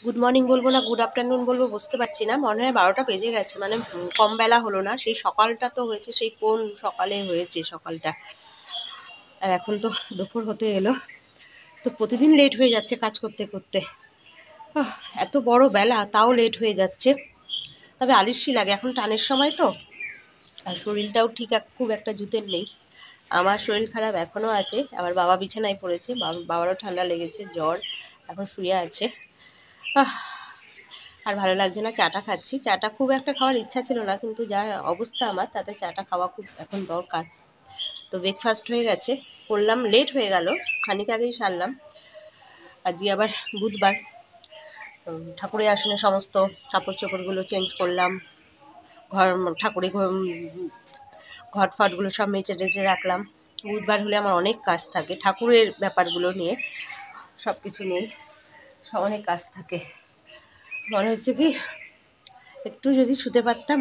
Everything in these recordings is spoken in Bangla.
গুড মর্নিং বলবো না গুড আফটারনুন বলবো বুঝতে পারছি না। মনে হয় 12টা বেজে গেছে, মানে কম বেলা হলো না। সেই সকালটা তো হয়েছে, সেই কোন সকালে হয়েছে সকালটা, আর এখন তো দুপুর হতে এলো। তো প্রতিদিন লেট হয়ে যাচ্ছে কাজ করতে করতে। আহ, এত বড় বেলা তাও লেট হয়ে যাচ্ছে। তবে আলিস্যি লাগে, এখন টানের সময় তো। আর শরীরটাও ঠিক খুব একটা জুতের নেই। আমার শরীর খারাপ এখনও আছে, আবার বাবা বিছানায় পড়েছে, বাবারও ঠান্ডা লেগেছে, জ্বর, এখন শুয়ে আছে। আহ, আর ভালো লাগছে না। চাটা খাচ্ছি, চাটা খুব একটা খাওয়ার ইচ্ছা ছিল না, কিন্তু যা অবস্থা আমার তাতে চাটা খাওয়া খুব এখন দরকার। তো ব্রেকফাস্ট হয়ে গেছে, করলাম, লেট হয়ে গেল, খানিক আগেই সারলাম। আজকে আবার বুধবার, ঠাকুরের আসনে সমস্ত কাপড় চোপড়গুলো চেঞ্জ করলাম, ঘর ঠাকুরের ঘট ফটগুলো সব মেচে টেচে রাখলাম। বুধবার হলে আমার অনেক কাজ থাকে ঠাকুরের ব্যাপারগুলো নিয়ে, সব কিছু নিয়ে অনেক কাজ থাকে। মনে হচ্ছে কি একটু যদি শুতে পারতাম,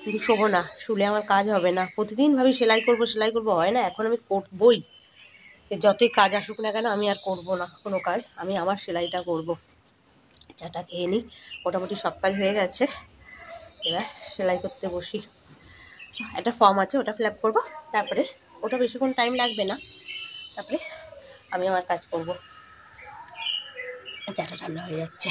কিন্তু শোবো না, শুলে আমার কাজ হবে না। প্রতিদিন ভাবি সেলাই করবো, হয় না। এখন আমি করবই, যে যতই কাজ আসুক না কেন আমি আর করব না কোনো কাজ, আমি আমার সেলাইটা করব। চাটা খেয়ে নিই, মোটামুটি সব কাজ হয়ে গেছে, এবার সেলাই করতে বসি। একটা ফর্ম আছে, ওটা ফিল আপ করবো, তারপরে ওটা বেশিক্ষণ টাইম লাগবে না, তারপরে আমি আমার কাজ করব। চাটা ঠান্ডা হয়ে যাচ্ছে।